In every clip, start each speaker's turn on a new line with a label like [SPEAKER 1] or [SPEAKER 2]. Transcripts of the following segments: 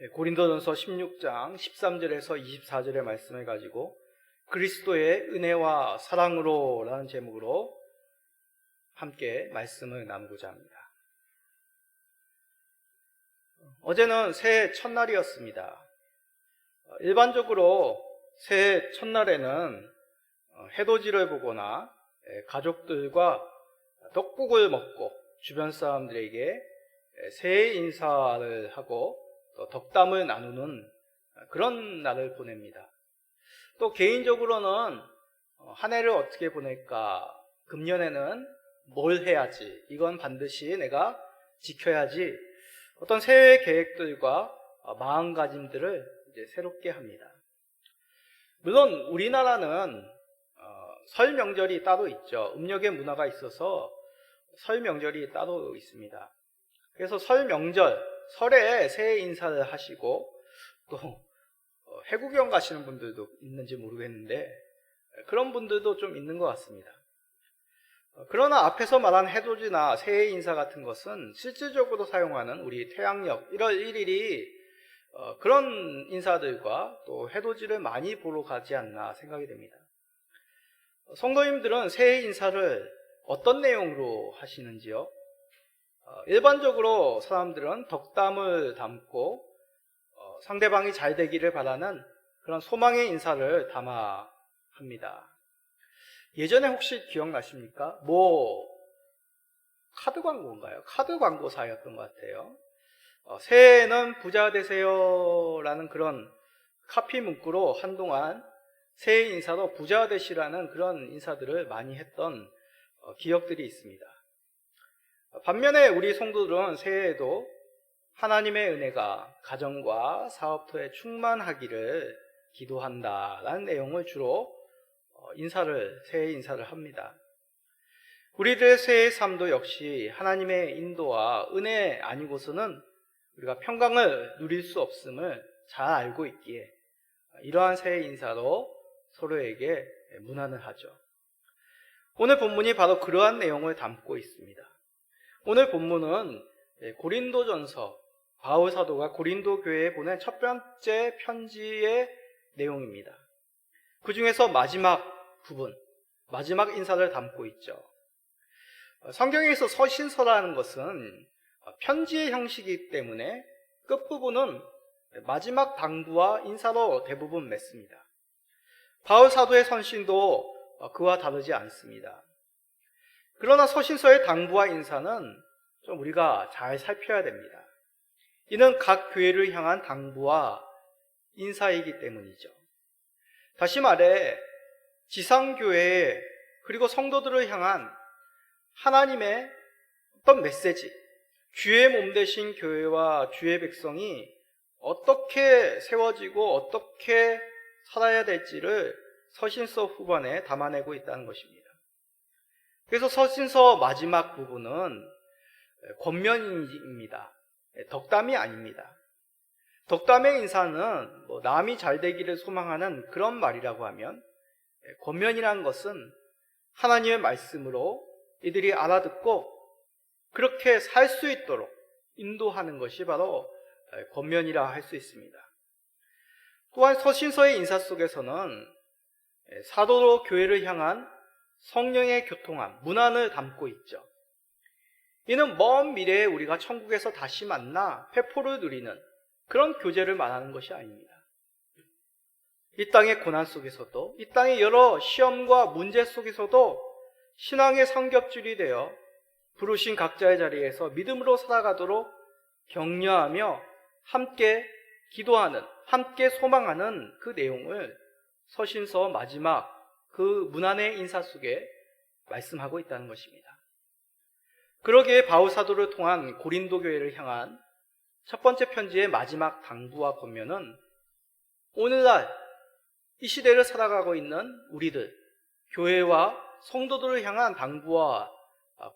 [SPEAKER 1] 고린도전서 16장 13절에서 24절의 말씀을 가지고 그리스도의 은혜와 사랑으로 라는 제목으로 함께 말씀을 나누고자 합니다. 어제는 새해 첫날이었습니다. 일반적으로 새해 첫날에는 해돋이를 보거나 가족들과 떡국을 먹고 주변 사람들에게 새해 인사를 하고 또 덕담을 나누는 그런 날을 보냅니다. 또 개인적으로는 한 해를 어떻게 보낼까, 금년에는 뭘 해야지, 이건 반드시 내가 지켜야지, 어떤 새해 계획들과 마음가짐들을 이제 새롭게 합니다. 물론 우리나라는 설 명절이 따로 있죠. 음력의 문화가 있어서 설 명절이 따로 있습니다. 그래서 설 명절, 설에 새해 인사를 하시고 또 해구경 가시는 분들도 있는지 모르겠는데 그런 분들도 좀 있는 것 같습니다. 그러나 앞에서 말한 해돋이나 새해 인사 같은 것은 실질적으로 사용하는 우리 태양력 1월 1일이 그런 인사들과 또 해돋이를 많이 보러 가지 않나 생각이 됩니다. 성도님들은 새해 인사를 어떤 내용으로 하시는지요? 일반적으로 사람들은 덕담을 담고 상대방이 잘 되기를 바라는 그런 소망의 인사를 담아 합니다. 예전에 혹시 기억나십니까? 카드 광고인가요? 카드 광고사였던 것 같아요. 새해에는 부자 되세요 라는 그런 카피 문구로 한동안 새해 인사로 부자 되시라는 그런 인사들을 많이 했던 기억들이 있습니다. 반면에 우리 성도들은 새해에도 하나님의 은혜가 가정과 사업터에 충만하기를 기도한다라는 내용을 주로 새해 인사를 합니다. 우리들의 새해 삶도 역시 하나님의 인도와 은혜 아니고서는 우리가 평강을 누릴 수 없음을 잘 알고 있기에 이러한 새해 인사로 서로에게 문안을 하죠. 오늘 본문이 바로 그러한 내용을 담고 있습니다. 오늘 본문은 고린도전서, 바울 사도가 고린도 교회에 보낸 첫 번째 편지의 내용입니다. 그 중에서 마지막 부분, 마지막 인사를 담고 있죠. 성경에서 서신서라는 것은 편지의 형식이기 때문에 끝부분은 마지막 당부와 인사로 대부분 맺습니다. 바울 사도의 서신도 그와 다르지 않습니다. 그러나 서신서의 당부와 인사는 좀 우리가 잘 살펴야 됩니다. 이는 각 교회를 향한 당부와 인사이기 때문이죠. 다시 말해 지상교회 그리고 성도들을 향한 하나님의 어떤 메시지, 주의 몸 되신 교회와 주의 백성이 어떻게 세워지고 어떻게 살아야 될지를 서신서 후반에 담아내고 있다는 것입니다. 그래서 서신서 마지막 부분은 권면입니다. 덕담이 아닙니다. 덕담의 인사는 남이 잘 되기를 소망하는 그런 말이라고 하면, 권면이라는 것은 하나님의 말씀으로 이들이 알아듣고 그렇게 살 수 있도록 인도하는 것이 바로 권면이라 할 수 있습니다. 또한 서신서의 인사 속에서는 사도로 교회를 향한 성령의 교통함, 문안을 담고 있죠. 이는 먼 미래에 우리가 천국에서 다시 만나 회포를 누리는 그런 교제를 말하는 것이 아닙니다. 이 땅의 고난 속에서도, 이 땅의 여러 시험과 문제 속에서도 신앙의 성ገብ줄이 되어 부르신 각자의 자리에서 믿음으로 살아가도록 격려하며 함께 기도하는, 함께 소망하는 그 내용을 서신서 마지막 그 문안의 인사 속에 말씀하고 있다는 것입니다. 그러기에 바울 사도를 통한 고린도 교회를 향한 첫 번째 편지의 마지막 당부와 권면은 오늘날 이 시대를 살아가고 있는 우리들, 교회와 성도들을 향한 당부와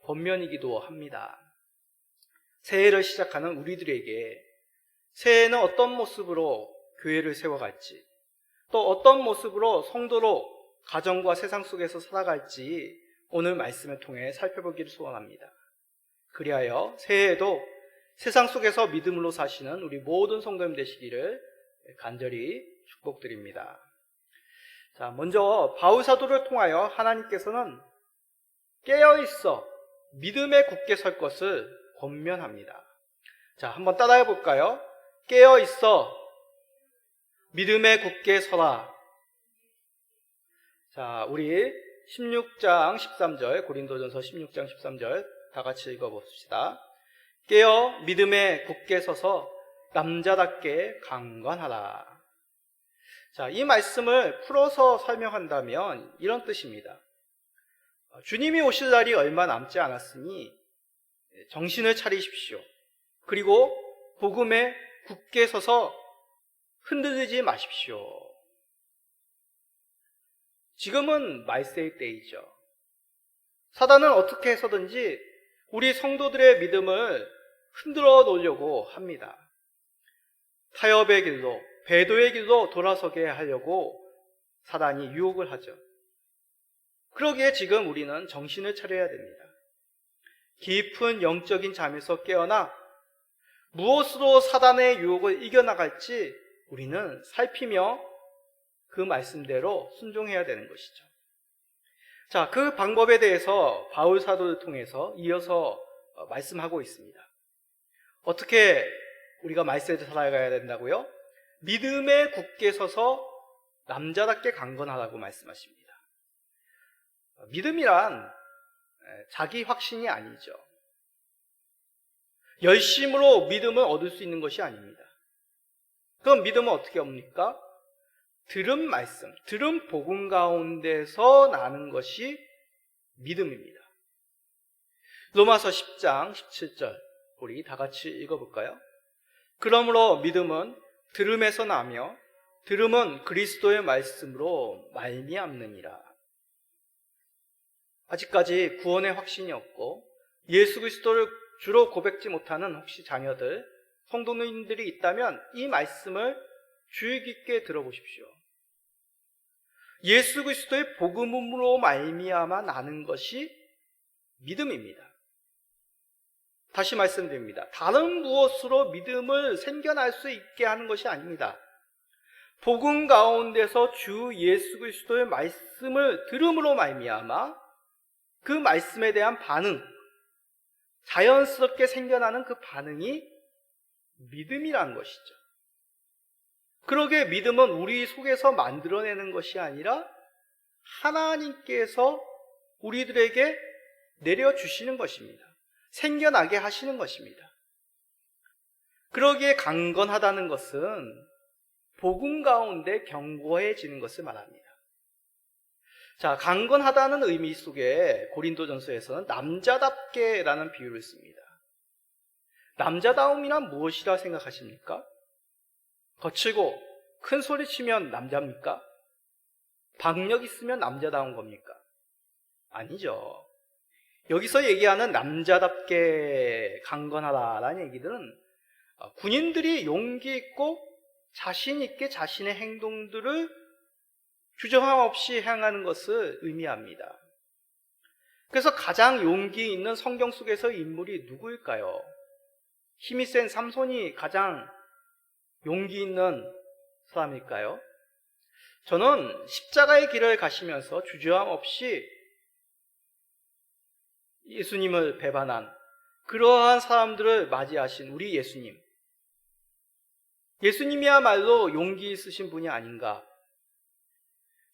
[SPEAKER 1] 권면이기도 합니다. 새해를 시작하는 우리들에게 새해에는 어떤 모습으로 교회를 세워갈지, 또 어떤 모습으로 성도로 가정과 세상 속에서 살아갈지 오늘 말씀을 통해 살펴보기를 소원합니다. 그리하여 새해에도 세상 속에서 믿음으로 사시는 우리 모든 성도님 되시기를 간절히 축복드립니다. 자, 먼저 바울 사도를 통하여 하나님께서는 깨어있어 믿음에 굳게 설 것을 권면합니다. 자, 한번 따라해 볼까요? 깨어있어 믿음에 굳게 서라. 자, 우리 16장 13절, 고린도전서 16장 13절 다 같이 읽어봅시다. 깨어 믿음에 굳게 서서 남자답게 강건하라. 자, 이 말씀을 풀어서 설명한다면 이런 뜻입니다. 주님이 오실 날이 얼마 남지 않았으니 정신을 차리십시오. 그리고 복음에 굳게 서서 흔들리지 마십시오. 지금은 말세의 때이죠. 사단은 어떻게 해서든지 우리 성도들의 믿음을 흔들어 놓으려고 합니다. 타협의 길로, 배도의 길로 돌아서게 하려고 사단이 유혹을 하죠. 그러기에 지금 우리는 정신을 차려야 됩니다. 깊은 영적인 잠에서 깨어나 무엇으로 사단의 유혹을 이겨나갈지 우리는 살피며 그 말씀대로 순종해야 되는 것이죠. 자, 그 방법에 대해서 바울 사도를 통해서 이어서 말씀하고 있습니다. 어떻게 우리가 말세를 살아가야 된다고요? 믿음에 굳게 서서 남자답게 강건하라고 말씀하십니다. 믿음이란 자기 확신이 아니죠. 열심으로 믿음을 얻을 수 있는 것이 아닙니다. 그럼 믿음은 어떻게 옵니까? 들은 말씀, 들은 복음 가운데서 나는 것이 믿음입니다. 로마서 10장 17절 우리 다 같이 읽어볼까요? 그러므로 믿음은 들음에서 나며 들음은 그리스도의 말씀으로 말미암느니라. 아직까지 구원의 확신이 없고 예수 그리스도를 주로 고백지 못하는 혹시 자녀들, 성도님들이 있다면 이 말씀을 주의 깊게 들어보십시오. 예수 그리스도의 복음으로 말미암아 나는 것이 믿음입니다. 다시 말씀드립니다. 다른 무엇으로 믿음을 생겨날 수 있게 하는 것이 아닙니다. 복음 가운데서 주 예수 그리스도의 말씀을 들음으로 말미암아 그 말씀에 대한 반응, 자연스럽게 생겨나는 그 반응이 믿음이라는 것이죠. 그러기에 믿음은 우리 속에서 만들어내는 것이 아니라 하나님께서 우리들에게 내려주시는 것입니다. 생겨나게 하시는 것입니다. 그러기에 강건하다는 것은 복음 가운데 견고해지는 것을 말합니다. 자, 강건하다는 의미 속에 고린도전서에서는 남자답게라는 비유를 씁니다. 남자다움이란 무엇이라 생각하십니까? 거칠고 큰 소리 치면 남자입니까? 박력 있으면 남자다운 겁니까? 아니죠. 여기서 얘기하는 남자답게 강건하다라는 얘기들은 군인들이 용기 있고 자신 있게 자신의 행동들을 주저함 없이 행하는 것을 의미합니다. 그래서 가장 용기 있는 성경 속에서의 인물이 누구일까요? 힘이 센 삼손이 가장 용기 있는 사람일까요? 저는 십자가의 길을 가시면서 주저함 없이 예수님을 배반한 그러한 사람들을 맞이하신 우리 예수님, 예수님이야말로 용기 있으신 분이 아닌가.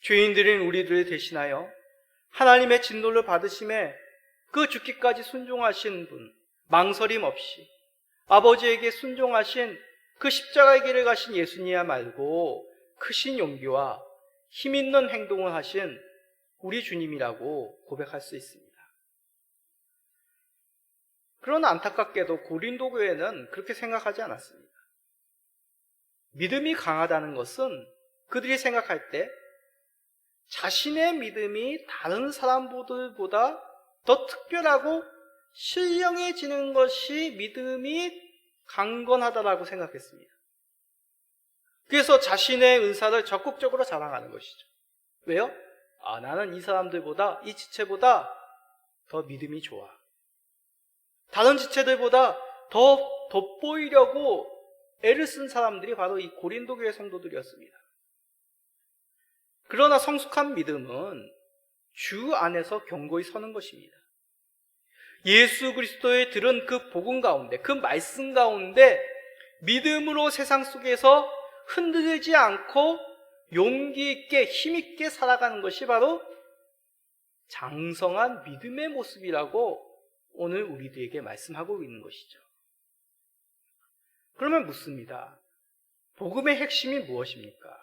[SPEAKER 1] 죄인들인 우리들을 대신하여 하나님의 진노를 받으심에 그 죽기까지 순종하신 분, 망설임 없이 아버지에게 순종하신 그 십자가의 길을 가신 예수님이야말로 크신 용기와 힘 있는 행동을 하신 우리 주님이라고 고백할 수 있습니다. 그러나 안타깝게도 고린도 교회는 그렇게 생각하지 않았습니다. 믿음이 강하다는 것은 그들이 생각할 때 자신의 믿음이 다른 사람들보다 더 특별하고 신령해지는 것이 믿음이 강건하다라고 생각했습니다. 그래서 자신의 은사를 적극적으로 자랑하는 것이죠. 왜요? 나는 이 사람들보다, 이 지체보다 더 믿음이 좋아. 다른 지체들보다 더 더 돋보이려고 애를 쓴 사람들이 바로 이 고린도 교회 성도들이었습니다. 그러나 성숙한 믿음은 주 안에서 견고히 서는 것입니다. 예수 그리스도의 들은 그 복음 가운데, 그 말씀 가운데 믿음으로 세상 속에서 흔들리지 않고 용기 있게 힘 있게 살아가는 것이 바로 장성한 믿음의 모습이라고 오늘 우리들에게 말씀하고 있는 것이죠. 그러면 묻습니다. 복음의 핵심이 무엇입니까?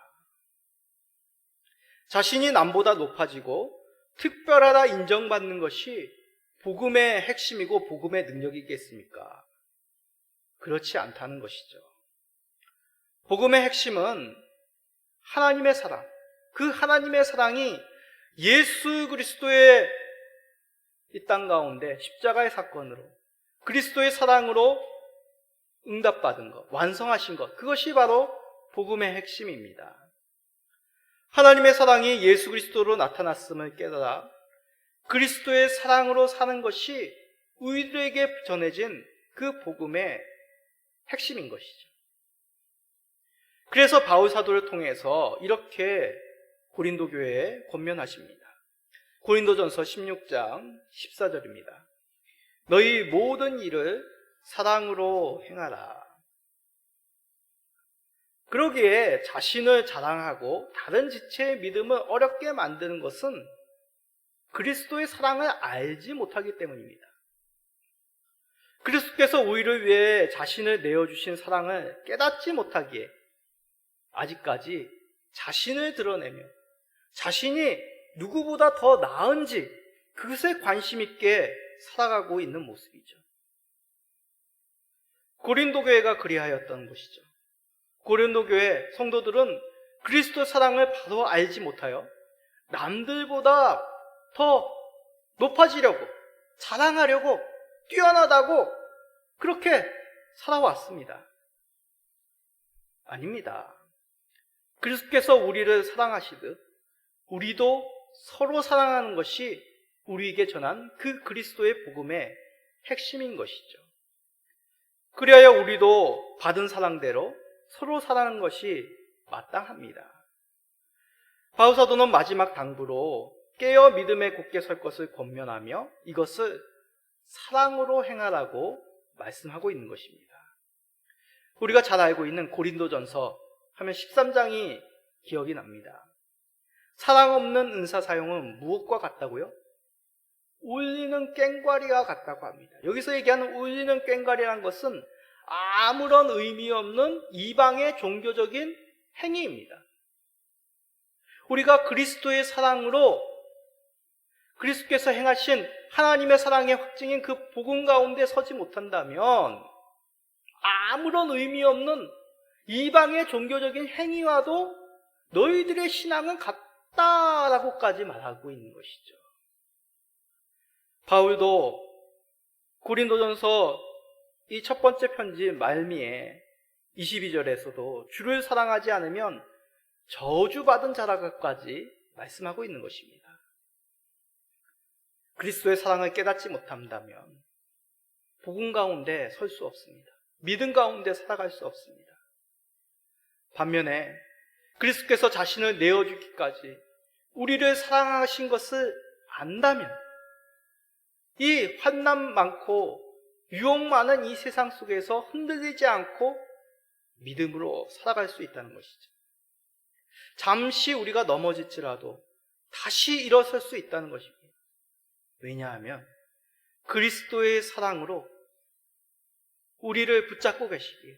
[SPEAKER 1] 자신이 남보다 높아지고 특별하다 인정받는 것이 복음의 핵심이고 복음의 능력이겠습니까? 그렇지 않다는 것이죠. 복음의 핵심은 하나님의 사랑, 그 하나님의 사랑이 예수 그리스도의 이 땅 가운데 십자가의 사건으로 그리스도의 사랑으로 응답받은 것, 완성하신 것, 그것이 바로 복음의 핵심입니다. 하나님의 사랑이 예수 그리스도로 나타났음을 깨달아 그리스도의 사랑으로 사는 것이 우리들에게 전해진 그 복음의 핵심인 것이죠. 그래서 바울 사도를 통해서 이렇게 고린도 교회에 권면하십니다. 고린도전서 16장 14절입니다. 너희 모든 일을 사랑으로 행하라. 그러기에 자신을 자랑하고 다른 지체의 믿음을 어렵게 만드는 것은 그리스도의 사랑을 알지 못하기 때문입니다. 그리스도께서 우리를 위해 자신을 내어주신 사랑을 깨닫지 못하기에 아직까지 자신을 드러내며 자신이 누구보다 더 나은지 그것에 관심 있게 살아가고 있는 모습이죠. 고린도 교회가 그리하였던 것이죠. 고린도 교회 성도들은 그리스도 사랑을 바로 알지 못하여 남들보다 더 높아지려고, 자랑하려고, 뛰어나다고 그렇게 살아왔습니다. 아닙니다. 그리스도께서 우리를 사랑하시듯 우리도 서로 사랑하는 것이 우리에게 전한 그 그리스도의 복음의 핵심인 것이죠. 그리하여 우리도 받은 사랑대로 서로 사랑하는 것이 마땅합니다. 바울 사도는 마지막 당부로 깨어 믿음에 굳게 설 것을 권면하며 이것을 사랑으로 행하라고 말씀하고 있는 것입니다. 우리가 잘 알고 있는 고린도전서 하면 13장이 기억이 납니다. 사랑 없는 은사 사용은 무엇과 같다고요? 울리는 꽹과리와 같다고 합니다. 여기서 얘기하는 울리는 꽹과리라는 것은 아무런 의미 없는 이방의 종교적인 행위입니다. 우리가 그리스도의 사랑으로 그리스도께서 행하신 하나님의 사랑의 확증인 그 복음 가운데 서지 못한다면 아무런 의미 없는 이방의 종교적인 행위와도 너희들의 신앙은 같다라고까지 말하고 있는 것이죠. 바울도 고린도전서 이 첫 번째 편지 말미에 22절에서도 주를 사랑하지 않으면 저주받은 자라고까지 말씀하고 있는 것입니다. 그리스도의 사랑을 깨닫지 못한다면 복음 가운데 설 수 없습니다. 믿음 가운데 살아갈 수 없습니다. 반면에 그리스도께서 자신을 내어주기까지 우리를 사랑하신 것을 안다면 이 환난 많고 유혹 많은 이 세상 속에서 흔들리지 않고 믿음으로 살아갈 수 있다는 것이죠. 잠시 우리가 넘어질지라도 다시 일어설 수 있다는 것입니다. 왜냐하면 그리스도의 사랑으로 우리를 붙잡고 계시기에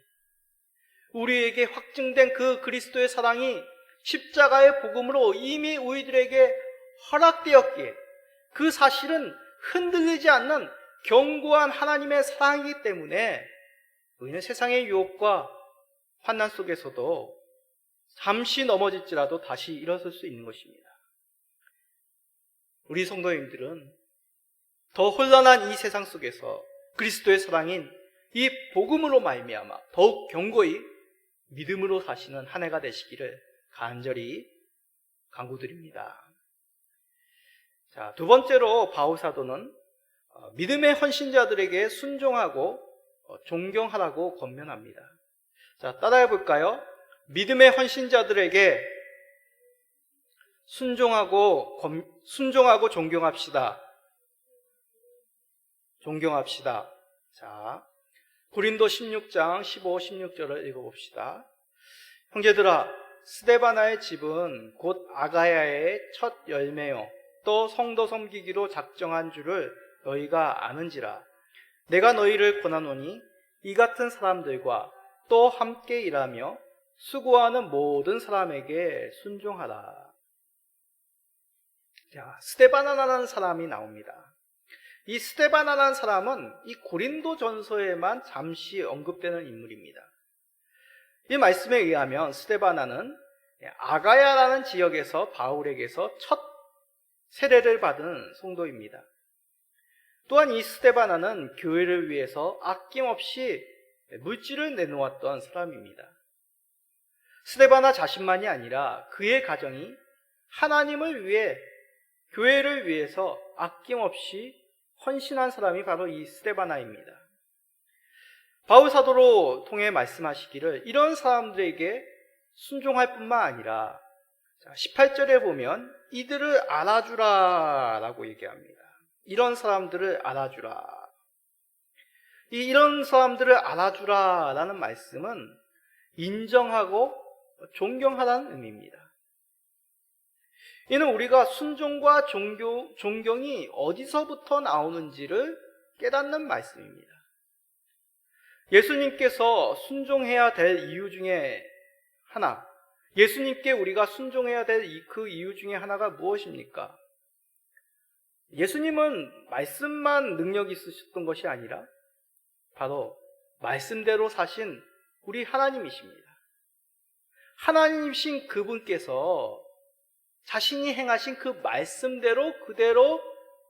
[SPEAKER 1] 우리에게 확증된 그 그리스도의 사랑이 십자가의 복음으로 이미 우리들에게 허락되었기에 그 사실은 흔들리지 않는 견고한 하나님의 사랑이기 때문에 우리는 세상의 유혹과 환난 속에서도 잠시 넘어질지라도 다시 일어설 수 있는 것입니다. 우리 성도님들은 더 혼란한 이 세상 속에서 그리스도의 사랑인 이 복음으로 말미암아 더욱 견고히 믿음으로 사시는 한 해가 되시기를 간절히 간구드립니다. 자, 두 번째로 바울 사도는 믿음의 헌신자들에게 순종하고 존경하라고 권면합니다. 자, 따라해 볼까요? 믿음의 헌신자들에게 순종하고 존경합시다. 존경합시다. 자, 고린도 16장 15, 16절을 읽어봅시다. 형제들아, 스데바나의 집은 곧 아가야의 첫 열매요 또 성도 섬기기로 작정한 줄을 너희가 아는지라. 내가 너희를 권하노니 이 같은 사람들과 또 함께 일하며 수고하는 모든 사람에게 순종하라. 자, 스데바나라는 사람이 나옵니다. 이 스데바나라는 사람은 이 고린도 전서에만 잠시 언급되는 인물입니다. 이 말씀에 의하면 스데바나는 아가야라는 지역에서 바울에게서 첫 세례를 받은 성도입니다. 또한 이 스데바나는 교회를 위해서 아낌없이 물질을 내놓았던 사람입니다. 스데바나 자신만이 아니라 그의 가정이 하나님을 위해, 교회를 위해서 아낌없이 헌신한 사람이 바로 이 스데바나입니다. 바울 사도로 통해 말씀하시기를 이런 사람들에게 순종할 뿐만 아니라 18절에 보면 이들을 알아주라 라고 얘기합니다. 이런 사람들을 알아주라. 이런 사람들을 알아주라 라는 말씀은 인정하고 존경하라는 의미입니다. 이는 우리가 순종과 존경이 어디서부터 나오는지를 깨닫는 말씀입니다. 예수님께서 순종해야 될 이유 중에 하나, 예수님께 우리가 순종해야 될 그 이유 중에 하나가 무엇입니까? 예수님은 말씀만 능력이 있으셨던 것이 아니라 바로 말씀대로 사신 우리 하나님이십니다. 하나님이신 그분께서 자신이 행하신 그 말씀대로 그대로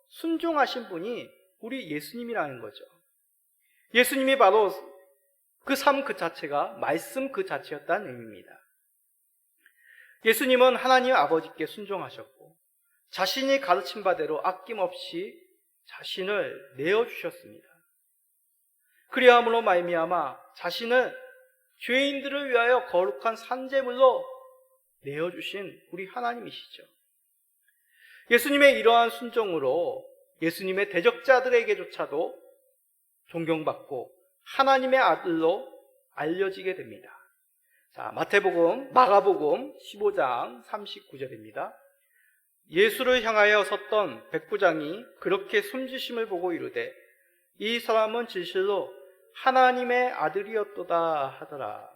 [SPEAKER 1] 순종하신 분이 우리 예수님이라는 거죠. 예수님이 바로 그 삶 그 자체가 말씀 그 자체였다는 의미입니다. 예수님은 하나님 아버지께 순종하셨고 자신이 가르친 바대로 아낌없이 자신을 내어주셨습니다. 그리함으로 말미암아 자신을 죄인들을 위하여 거룩한 산제물로 내어주신 우리 하나님이시죠. 예수님의 이러한 순종으로 예수님의 대적자들에게조차도 존경받고 하나님의 아들로 알려지게 됩니다. 자, 마태복음, 마가복음 15장 39절입니다. 예수를 향하여 섰던 백부장이 그렇게 숨지심을 보고 이르되 이 사람은 진실로 하나님의 아들이었도다 하더라.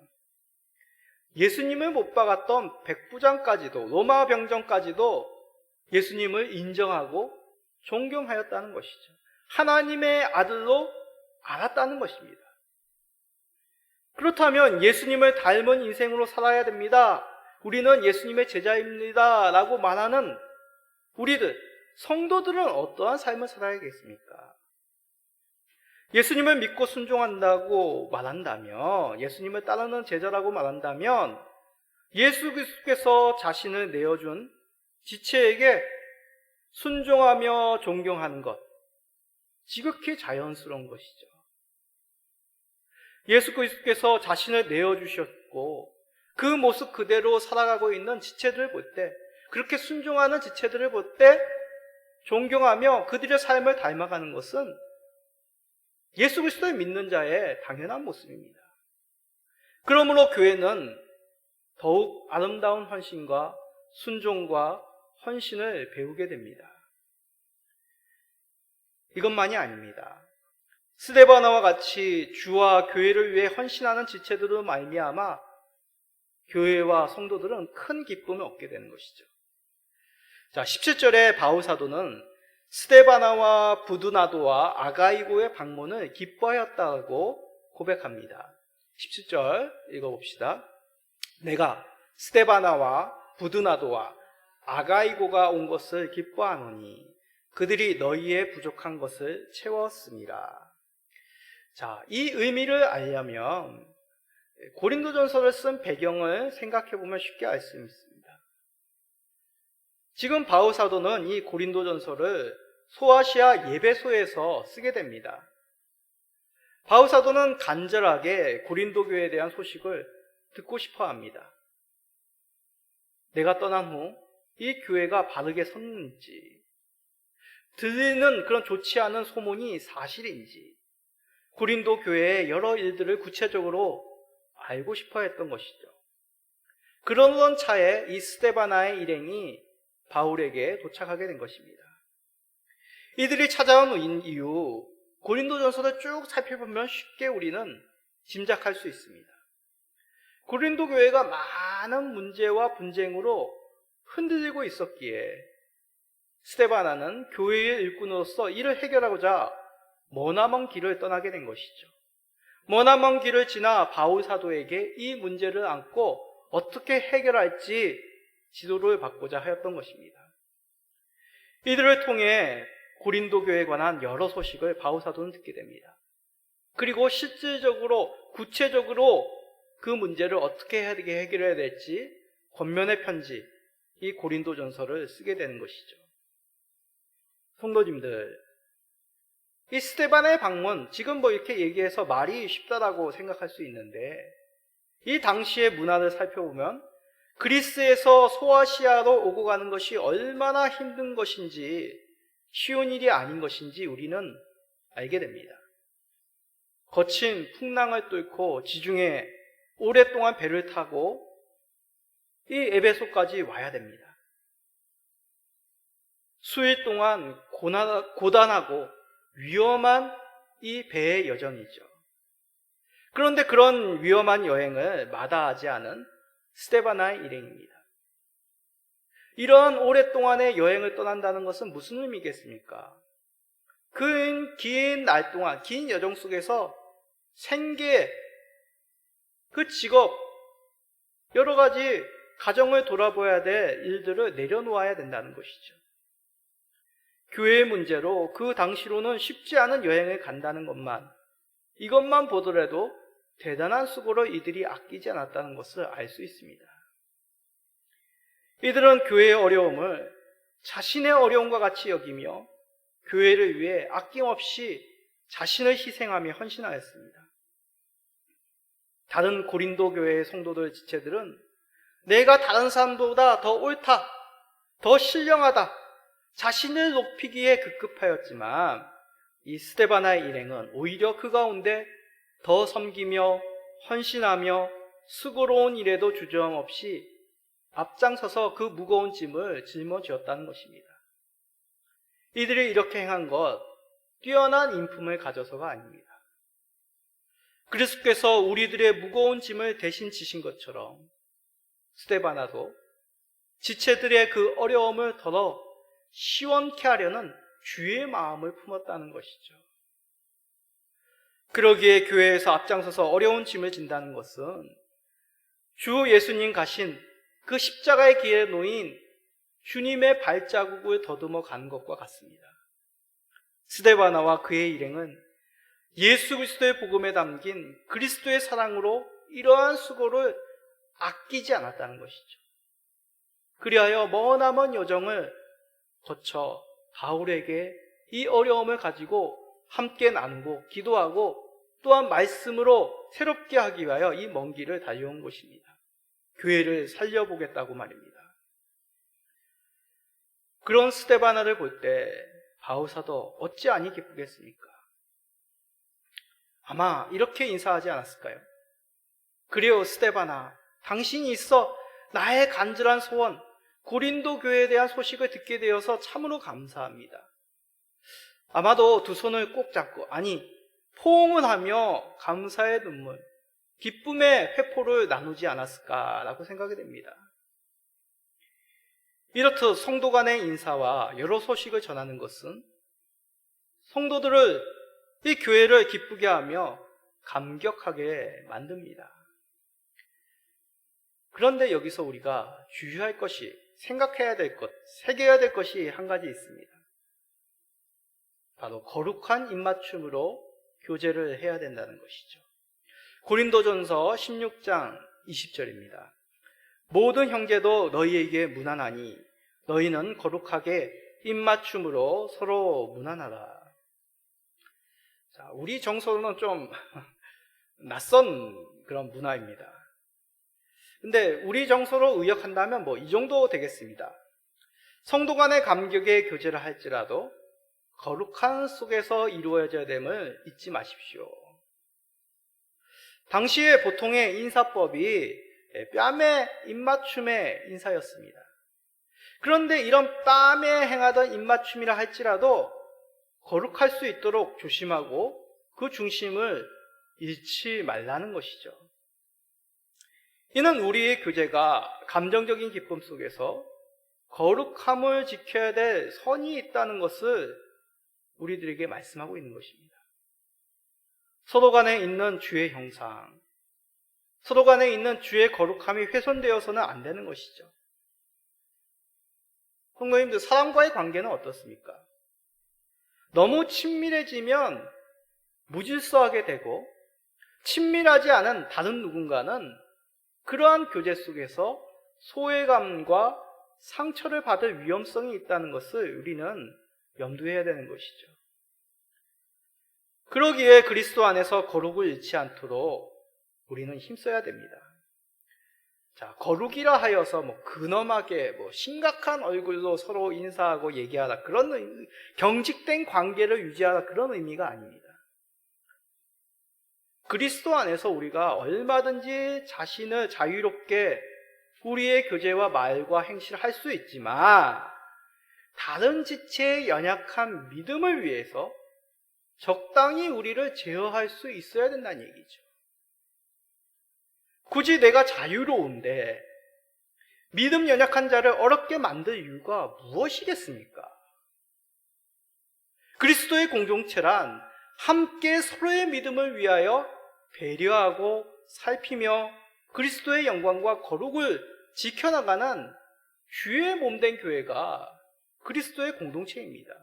[SPEAKER 1] 예수님을 못 박았던 백부장까지도, 로마 병정까지도 예수님을 인정하고 존경하였다는 것이죠. 하나님의 아들로 알았다는 것입니다. 그렇다면 예수님을 닮은 인생으로 살아야 됩니다. 우리는 예수님의 제자입니다. 라고 말하는 우리들, 성도들은 어떠한 삶을 살아야겠습니까? 예수님을 믿고 순종한다고 말한다면, 예수님을 따르는 제자라고 말한다면 예수 그리스도께서 자신을 내어준 지체에게 순종하며 존경하는 것, 지극히 자연스러운 것이죠. 예수 그리스도께서 자신을 내어주셨고 그 모습 그대로 살아가고 있는 지체들을 볼 때, 그렇게 순종하는 지체들을 볼 때 존경하며 그들의 삶을 닮아가는 것은 예수 그리스도를 믿는 자의 당연한 모습입니다. 그러므로 교회는 더욱 아름다운 헌신과 순종과 헌신을 배우게 됩니다. 이것만이 아닙니다. 스데바나와 같이 주와 교회를 위해 헌신하는 지체들로 말미암아 교회와 성도들은 큰 기쁨을 얻게 되는 것이죠. 자, 17절에 바울 사도는 스데바나와 부두나도와 아가이고의 방문을 기뻐하였다고 고백합니다. 17절 읽어봅시다. 내가 스데바나와 부두나도와 아가이고가 온 것을 기뻐하노니 그들이 너희의 부족한 것을 채웠습니다. 자, 이 의미를 알려면 고린도전서를 쓴 배경을 생각해 보면 쉽게 알 수 있습니다. 지금 바울 사도는 이 고린도전서를 소아시아 예배소에서 쓰게 됩니다. 바울 사도는 간절하게 고린도 교회에 대한 소식을 듣고 싶어 합니다. 내가 떠난 후 이 교회가 바르게 섰는지, 들리는 그런 좋지 않은 소문이 사실인지, 고린도 교회의 여러 일들을 구체적으로 알고 싶어 했던 것이죠. 그러던 차에 이 스데바나의 일행이 바울에게 도착하게 된 것입니다. 이들이 찾아온 이유, 고린도전서를 쭉 살펴보면 쉽게 우리는 짐작할 수 있습니다. 고린도 교회가 많은 문제와 분쟁으로 흔들리고 있었기에 스데바나는 교회의 일꾼으로서 이를 해결하고자 머나먼 길을 떠나게 된 것이죠. 머나먼 길을 지나 바울 사도에게 이 문제를 안고 어떻게 해결할지 지도를 받고자 하였던 것입니다. 이들을 통해 고린도 교회에 관한 여러 소식을 바울 사도는 듣게 됩니다. 그리고 실질적으로 구체적으로 그 문제를 어떻게 해결해야 될지 권면의 편지, 이 고린도전서를 쓰게 되는 것이죠. 성도님들, 이 스데반의 방문, 지금 이렇게 얘기해서 말이 쉽다라고 생각할 수 있는데, 이 당시의 문화를 살펴보면 그리스에서 소아시아로 오고 가는 것이 얼마나 힘든 것인지, 쉬운 일이 아닌 것인지 우리는 알게 됩니다. 거친 풍랑을 뚫고 지중해 오랫동안 배를 타고 이 에베소까지 와야 됩니다. 수일 동안 고단하고 위험한 이 배의 여정이죠. 그런데 그런 위험한 여행을 마다하지 않은 스데바나의 일행입니다. 이러한 오랫동안의 여행을 떠난다는 것은 무슨 의미겠습니까? 그 긴 날 동안, 긴 여정 속에서 생계, 그 직업, 여러 가지 가정을 돌아봐야 될 일들을 내려놓아야 된다는 것이죠. 교회의 문제로 그 당시로는 쉽지 않은 여행을 간다는 것만, 이것만 보더라도 대단한 수고를 이들이 아끼지 않았다는 것을 알 수 있습니다. 이들은 교회의 어려움을 자신의 어려움과 같이 여기며 교회를 위해 아낌없이 자신을 희생하며 헌신하였습니다. 다른 고린도 교회의 성도들 지체들은 내가 다른 사람보다 더 옳다, 더 신령하다, 자신을 높이기에 급급하였지만 이 스데바나의 일행은 오히려 그 가운데 더 섬기며 헌신하며 수고로운 일에도 주저함없이 앞장서서 그 무거운 짐을 짊어지었다는 것입니다. 이들이 이렇게 행한 것, 뛰어난 인품을 가져서가 아닙니다. 그리스도께서 우리들의 무거운 짐을 대신 지신 것처럼 스데바나도 지체들의 그 어려움을 덜어 시원케 하려는 주의 마음을 품었다는 것이죠. 그러기에 교회에서 앞장서서 어려운 짐을 진다는 것은 주 예수님 가신 그 십자가의 길에 놓인 주님의 발자국을 더듬어 가는 것과 같습니다. 스데바나와 그의 일행은 예수 그리스도의 복음에 담긴 그리스도의 사랑으로 이러한 수고를 아끼지 않았다는 것이죠. 그리하여 머나먼 여정을 거쳐 바울에게 이 어려움을 가지고 함께 나누고 기도하고 또한 말씀으로 새롭게 하기 위하여 이 먼 길을 달려온 것입니다. 교회를 살려보겠다고 말입니다. 그런 스데바나를 볼 때 바울 사도 어찌하니 기쁘겠습니까? 아마 이렇게 인사하지 않았을까요? 그래요, 스데바나, 당신이 있어 나의 간절한 소원, 고린도 교회에 대한 소식을 듣게 되어서 참으로 감사합니다. 아마도 두 손을 꼭 잡고, 포옹을 하며 감사의 눈물, 기쁨의 회포를 나누지 않았을까라고 생각이 됩니다. 이렇듯 성도 간의 인사와 여러 소식을 전하는 것은 성도들을, 이 교회를 기쁘게 하며 감격하게 만듭니다. 그런데 여기서 우리가 주의할 것이, 생각해야 될 것, 새겨야 될 것이 한 가지 있습니다. 바로 거룩한 입맞춤으로 교제를 해야 된다는 것이죠. 고린도전서 16장 20절입니다. 모든 형제도 너희에게 문안하니 너희는 거룩하게 입맞춤으로 서로 문안하라. 자, 우리 정서로는 좀 낯선 그런 문화입니다. 근데 우리 정서로 의역한다면 이 정도 되겠습니다. 성도 간의 감격의 교제를 할지라도 거룩한 속에서 이루어져야 됨을 잊지 마십시오. 당시에 보통의 인사법이 뺨에 입맞춤의 인사였습니다. 그런데 이런 뺨에 행하던 입맞춤이라 할지라도 거룩할 수 있도록 조심하고 그 중심을 잃지 말라는 것이죠. 이는 우리의 교제가 감정적인 기쁨 속에서 거룩함을 지켜야 될 선이 있다는 것을 우리들에게 말씀하고 있는 것입니다. 서로 간에 있는 주의 형상, 서로 간에 있는 주의 거룩함이 훼손되어서는 안 되는 것이죠. 성도님들, 사람과의 관계는 어떻습니까? 너무 친밀해지면 무질서하게 되고, 친밀하지 않은 다른 누군가는 그러한 교제 속에서 소외감과 상처를 받을 위험성이 있다는 것을 우리는 염두해야 되는 것이죠. 그러기에 그리스도 안에서 거룩을 잃지 않도록 우리는 힘써야 됩니다. 자, 거룩이라 하여서 근엄하게 심각한 얼굴로 서로 인사하고 얘기하라, 그런 경직된 관계를 유지하라, 그런 의미가 아닙니다. 그리스도 안에서 우리가 얼마든지 자신을 자유롭게 우리의 교제와 말과 행실을 할 수 있지만 다른 지체의 연약한 믿음을 위해서 적당히 우리를 제어할 수 있어야 된다는 얘기죠. 굳이 내가 자유로운데 믿음 연약한 자를 어렵게 만들 이유가 무엇이겠습니까? 그리스도의 공동체란 함께 서로의 믿음을 위하여 배려하고 살피며 그리스도의 영광과 거룩을 지켜나가는 주의 몸된 교회가 그리스도의 공동체입니다.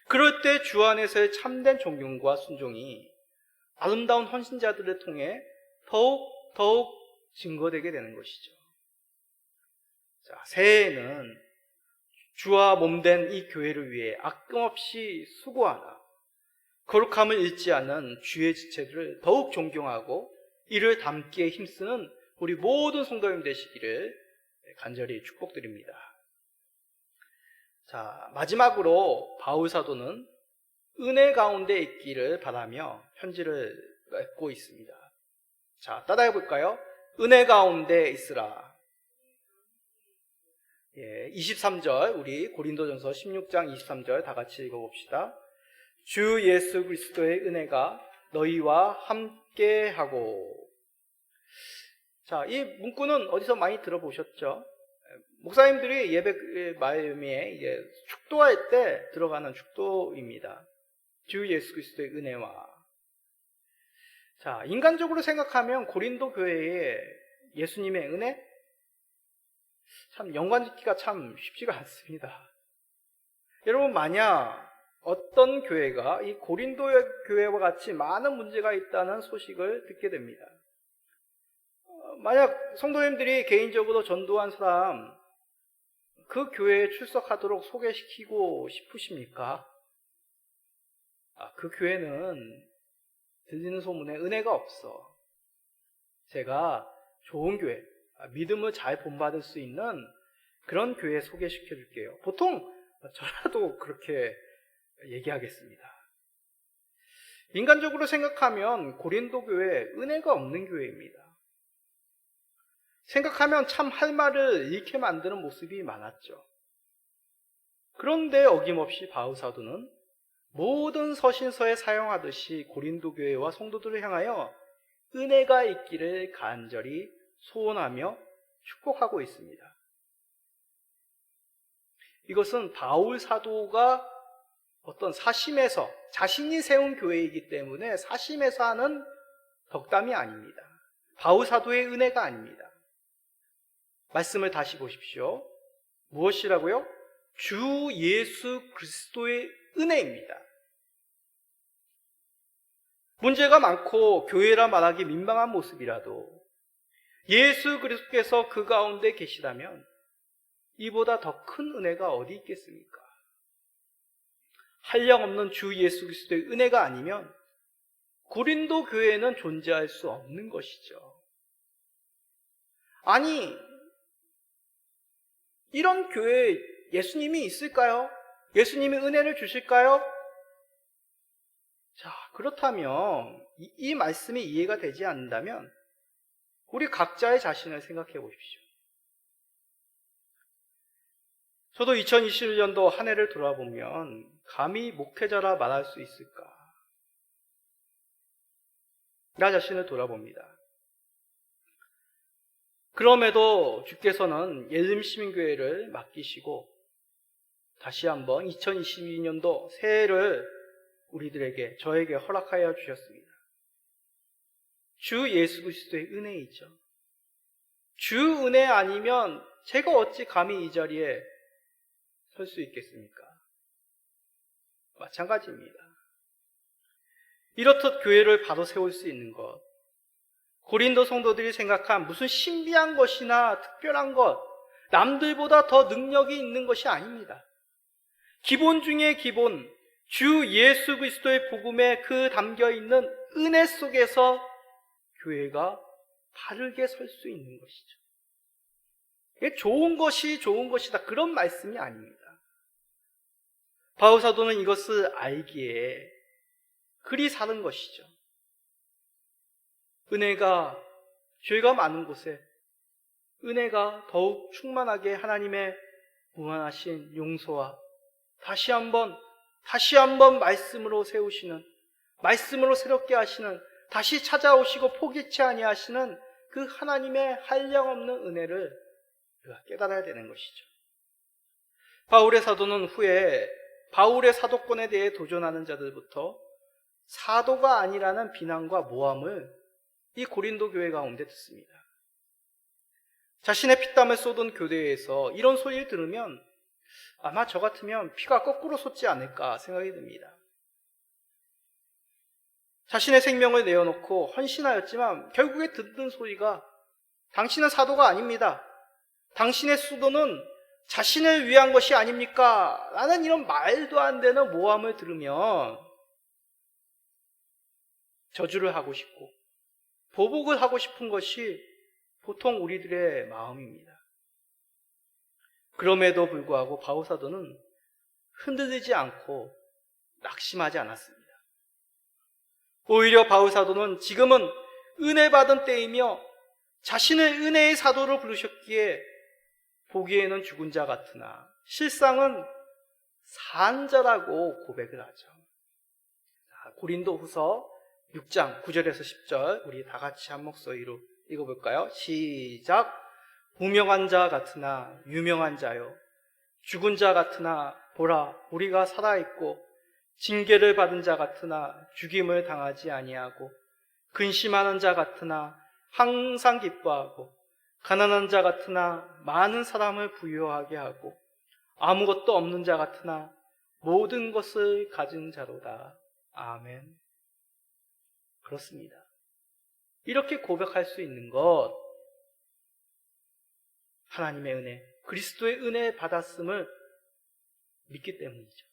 [SPEAKER 1] 그럴 때 주 안에서의 참된 존경과 순종이 아름다운 헌신자들을 통해 더욱 증거되게 되는 것이죠. 자, 새해에는 주와 몸된 이 교회를 위해 아낌없이 수고하나 거룩함을 잃지 않는 주의 지체들을 더욱 존경하고 이를 담기에 힘쓰는 우리 모든 성도님 되시기를 간절히 축복드립니다. 자, 마지막으로 바울 사도는 은혜 가운데 있기를 바라며 편지를 맺고 있습니다. 자, 따라해 볼까요? 은혜 가운데 있으라. 23절, 우리 고린도전서 16장 23절 다 같이 읽어봅시다. 주 예수 그리스도의 은혜가 너희와 함께하고. 자, 이 문구는 어디서 많이 들어보셨죠? 목사님들이 예배 말미에 이제 축도할 때 들어가는 축도입니다. 주 예수 그리스도의 은혜와. 자, 인간적으로 생각하면 고린도 교회에 예수님의 은혜? 참 연관짓기가 참 쉽지가 않습니다. 여러분, 만약 어떤 교회가 이 고린도 교회와 같이 많은 문제가 있다는 소식을 듣게 됩니다. 만약 성도님들이 개인적으로 전도한 사람 그 교회에 출석하도록 소개시키고 싶으십니까? 그 교회는 들리는 소문에 은혜가 없어. 제가 좋은 교회, 믿음을 잘 본받을 수 있는 그런 교회 소개시켜 줄게요. 보통 저라도 그렇게 얘기하겠습니다. 인간적으로 생각하면 고린도 교회 은혜가 없는 교회입니다. 생각하면 참 할 말을 잃게 만드는 모습이 많았죠. 그런데 어김없이 바울 사도는 모든 서신서에 사용하듯이 고린도 교회와 성도들을 향하여 은혜가 있기를 간절히 소원하며 축복하고 있습니다. 이것은 바울 사도가 어떤 사심에서 자신이 세운 교회이기 때문에 사심에서 하는 덕담이 아닙니다. 바울 사도의 은혜가 아닙니다. 말씀을 다시 보십시오. 무엇이라고요? 주 예수 그리스도의 은혜입니다. 문제가 많고 교회라 말하기 민망한 모습이라도 예수 그리스도께서 그 가운데 계시다면 이보다 더 큰 은혜가 어디 있겠습니까? 한량없는 주 예수 그리스도의 은혜가 아니면 고린도 교회는 존재할 수 없는 것이죠. 아니, 이런 교회에 예수님이 있을까요? 예수님이 은혜를 주실까요? 자, 그렇다면 이 말씀이 이해가 되지 않는다면 우리 각자의 자신을 생각해 보십시오. 저도 2021년도 한 해를 돌아보면 감히 목회자라 말할 수 있을까? 나 자신을 돌아봅니다. 그럼에도 주께서는 예림시민교회를 맡기시고 다시 한번 2022년도 새해를 우리들에게, 저에게 허락하여 주셨습니다. 주 예수 그리스도의 은혜이죠. 주 은혜 아니면 제가 어찌 감히 이 자리에 설 수 있겠습니까? 마찬가지입니다. 이렇듯 교회를 바로 세울 수 있는 것, 고린도 성도들이 생각한 무슨 신비한 것이나 특별한 것, 남들보다 더 능력이 있는 것이 아닙니다. 기본 중에 기본, 주 예수 그리스도의 복음에 그 담겨있는 은혜 속에서 교회가 바르게 설 수 있는 것이죠. 이게 좋은 것이 좋은 것이다, 그런 말씀이 아닙니다. 바울 사도는 이것을 알기에 그리 사는 것이죠. 은혜가, 죄가 많은 곳에 은혜가 더욱 충만하게 하나님의 무한하신 용서와 다시 한번 말씀으로 세우시는, 말씀으로 새롭게 하시는, 다시 찾아오시고 포기치 아니하시는 그 하나님의 한량없는 은혜를 우리가 깨달아야 되는 것이죠. 바울의 사도는 후에 바울의 사도권에 대해 도전하는 자들부터 사도가 아니라는 비난과 모함을 이 고린도 교회 가운데 듣습니다. 자신의 피땀을 쏟은 교대에서 이런 소리를 들으면 아마 저 같으면 피가 거꾸로 솟지 않을까 생각이 듭니다. 자신의 생명을 내어놓고 헌신하였지만 결국에 듣는 소리가 당신은 사도가 아닙니다. 당신의 수도는 자신을 위한 것이 아닙니까? 라는 이런 말도 안 되는 모함을 들으면 저주를 하고 싶고 보복을 하고 싶은 것이 보통 우리들의 마음입니다. 그럼에도 불구하고 바울 사도는 흔들리지 않고 낙심하지 않았습니다. 오히려 바울 사도는 지금은 은혜 받은 때이며 자신을 은혜의 사도로 부르셨기에 보기에는 죽은 자 같으나 실상은 산 자라고 고백을 하죠. 고린도 후서 6장 9절에서 10절 우리 다 같이 한 목소리로 읽어볼까요? 시작. 무명한 자 같으나 유명한 자요, 죽은 자 같으나 보라 우리가 살아있고, 징계를 받은 자 같으나 죽임을 당하지 아니하고, 근심하는 자 같으나 항상 기뻐하고, 가난한 자 같으나 많은 사람을 부유하게 하고, 아무것도 없는 자 같으나 모든 것을 가진 자로다. 아멘. 그렇습니다. 이렇게 고백할 수 있는 것, 하나님의 은혜, 그리스도의 은혜 받았음을 믿기 때문이죠.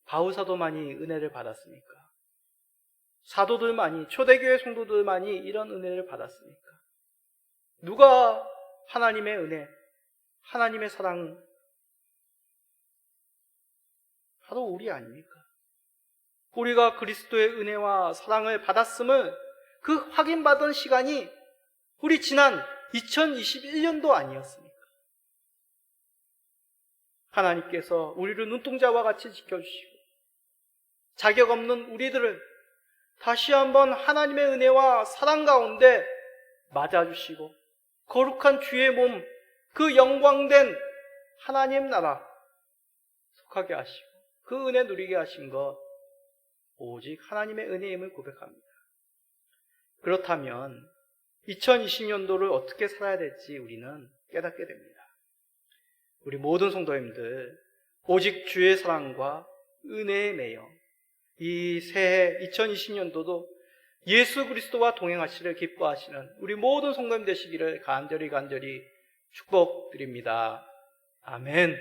[SPEAKER 1] 바울 사도만이 은혜를 받았습니까? 사도들만이, 초대교회 성도들만이 이런 은혜를 받았습니까? 누가 하나님의 은혜, 하나님의 사랑, 바로 우리 아닙니까? 우리가 그리스도의 은혜와 사랑을 받았음을 그 확인받은 시간이 우리 지난 2021년도 아니었습니까? 하나님께서 우리를 눈동자와 같이 지켜주시고 자격 없는 우리들을 다시 한번 하나님의 은혜와 사랑 가운데 맞아주시고 거룩한 주의 몸, 그 영광된 하나님 나라 속하게 하시고 그 은혜 누리게 하신 것 오직 하나님의 은혜임을 고백합니다. 그렇다면 2020년도를 어떻게 살아야 될지 우리는 깨닫게 됩니다. 우리 모든 성도님들 오직 주의 사랑과 은혜에 매여 이 새해 2020년도도 예수 그리스도와 동행하시를 기뻐하시는 우리 모든 성도님 되시기를 간절히 축복드립니다. 아멘.